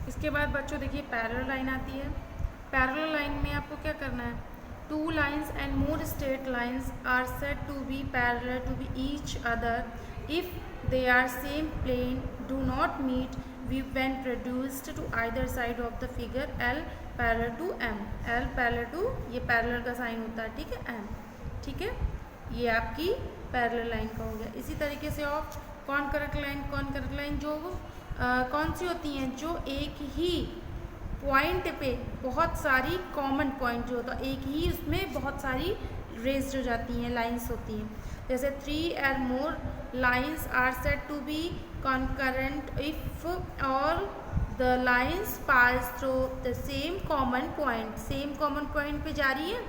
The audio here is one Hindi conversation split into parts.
इसके बाद बच्चों देखिए पैरेलल लाइन आती है। पैरेलल लाइन में आपको क्या करना है, two lines and more straight lines are said to be parallel to be each other if they are same plane do not meet we when produced to either side of the figure L parallel to M. L parallel to, ये पैरेलल का साइन होता है, ठीक है, एम, ठीक है, ये आपकी पैरेलल लाइन का हो गया। इसी तरीके से और कॉनकरेंट लाइन जो कौन सी होती हैं, जो एक ही पॉइंट पे बहुत सारी कॉमन पॉइंट जो होता है, एक ही उसमें बहुत सारी रेज हो जाती हैं, लाइंस होती हैं। जैसे 3 or more lines are said to be concurrent if all the lines pass through the same common point पे जा रही है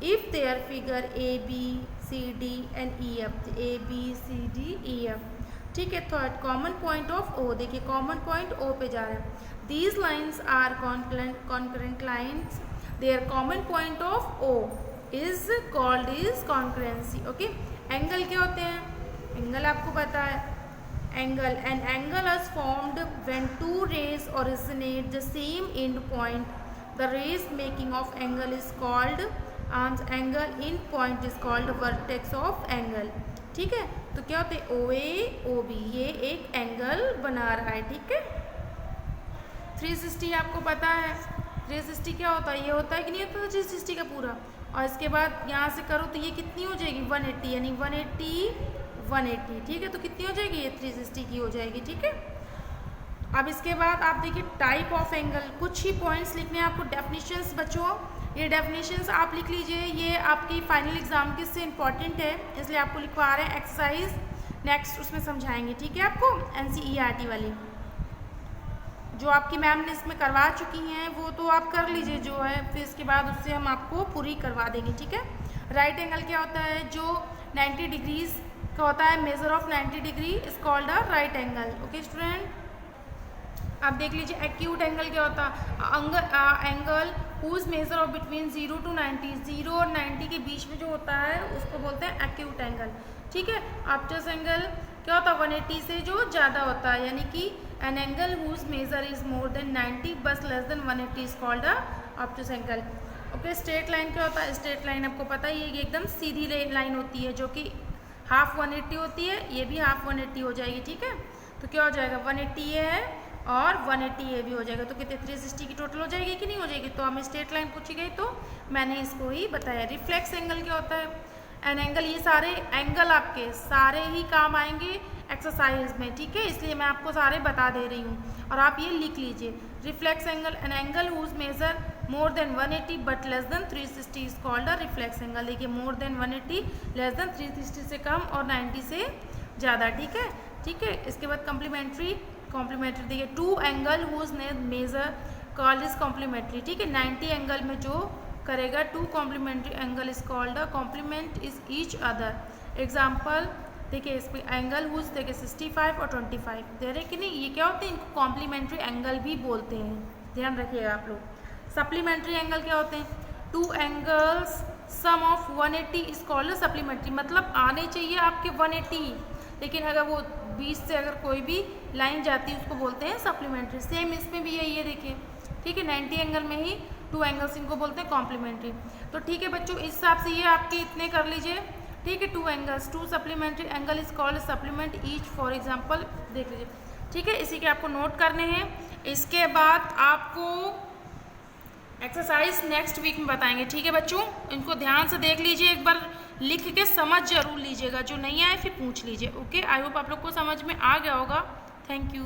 if their figure A B C D and E F, A B C D E F, ठीक है। Third common point of O, देखिए कॉमन पॉइंट O पे जा रहा है। These lines are concurrent lines, there common point of O is called is concurrency. Okay, angle क्या होते हैं, एंगल आपको पता है, angle an angle is formed when two rays originate the same end point, the rays making of angle is called angle in point is called vertex of angle, ठीक है। तो क्या होते हैं, ओ ए ओ बी, ये एक एंगल बना रहा है, ठीक है। 360 आपको पता है, 360 क्या होता है, ये होता है कि नहीं होता 360 का पूरा, और इसके बाद यहाँ से करो तो ये कितनी हो जाएगी 180, यानी 180, ठीक है। तो कितनी हो जाएगी, ये 360 की हो जाएगी, ठीक है। अब इसके बाद आप देखिए टाइप ऑफ एंगल, कुछ ही पॉइंट्स लिखने हैं आपको, डेफिनेशंस बच्चों, ये डेफिनेशंस आप लिख लीजिए, ये आपकी फाइनल एग्जाम के से इम्पॉर्टेंट है, इसलिए आपको लिखवा रहे हैं। एक्सरसाइज नेक्स्ट उसमें समझाएंगे, ठीक है, आपको NCERT वाली जो आपकी मैम ने इसमें करवा चुकी हैं वो तो आप कर लीजिए जो है, फिर इसके बाद उससे हम आपको पूरी करवा देंगे, ठीक है। राइट एंगल क्या होता है, जो 90 डिग्रीज का होता है, measure of 90 degree is called a right angle. Okay student, आप देख लीजिए एक्यूट एंगल क्या होता है, angle whose measure of between 0 to 90, 0 और 90 के बीच में जो होता है उसको बोलते हैं एक्यूट एंगल, ठीक है। ऑब्टस एंगल क्या होता है, 180 से जो ज़्यादा होता है, यानी कि an angle whose measure is more than 90 बस less than 180 is called a obtuse angle. Okay, straight line क्या होता है, स्ट्रेट लाइन आपको पता ही है, ये एकदम सीधी लाइन होती है जो कि हाफ 180 होती है, ये भी हाफ 180 हो जाएगी, ठीक है। तो क्या हो जाएगा, 180 ये है और 180 ये भी हो जाएगा, तो कितने 360 की टोटल हो जाएगी कि नहीं हो जाएगी। तो हमें स्ट्रेट लाइन पूछी गई तो मैंने इसको ही बताया। रिफ्लेक्स एंगल क्या होता है, एन एंगल, ये सारे एंगल आपके सारे ही काम आएंगे एक्सरसाइज में, ठीक है, इसलिए मैं आपको सारे बता दे रही हूँ और आप ये लिख लीजिए। Reflex angle, an angle whose measure more than 180 but less than 360 is called a reflex angle. देखिए मोर देन 180, लेस देन 360 से कम और 90 से ज़्यादा, ठीक है, ठीक है। इसके बाद कॉम्प्लीमेंट्री देखिए, two angle whose measure called is complementary, ठीक है। 90 एंगल में जो करेगा two complementary angle is called a complement is each other. Example देखिए, इस पर एंगल हुज देखिए 65 और 25 दे रहे कि नहीं, ये क्या होते हैं, इनको कॉम्प्लीमेंट्री एंगल भी बोलते हैं, ध्यान रखिएगा आप लोग। सप्लीमेंट्री एंगल क्या होते हैं, two angles sum of 180 is called supplementary, मतलब आने चाहिए आपके 180, लेकिन अगर वो 20 से अगर कोई भी लाइन जाती है उसको बोलते हैं सप्लीमेंट्री। सेम इसमें भी यही है, देखिए, ठीक है, 90 एंगल में ही टू एंगल्स इनको बोलते हैं कॉम्प्लीमेंट्री। तो ठीक है बच्चों, इस हिसाब से ये आपके इतने कर लीजिए, ठीक है। Two angles, to supplementary angle is called supplement each, for example देख लीजिए, ठीक है। इसी के आपको नोट करने हैं, इसके बाद आपको एक्सरसाइज नेक्स्ट वीक में बताएंगे, ठीक है बच्चों। इनको ध्यान से देख लीजिए, एक बार लिख के समझ जरूर लीजिएगा, जो नहीं आए फिर पूछ लीजिए। ओके, आई होप आप लोग को समझ में आ गया होगा। Thank you.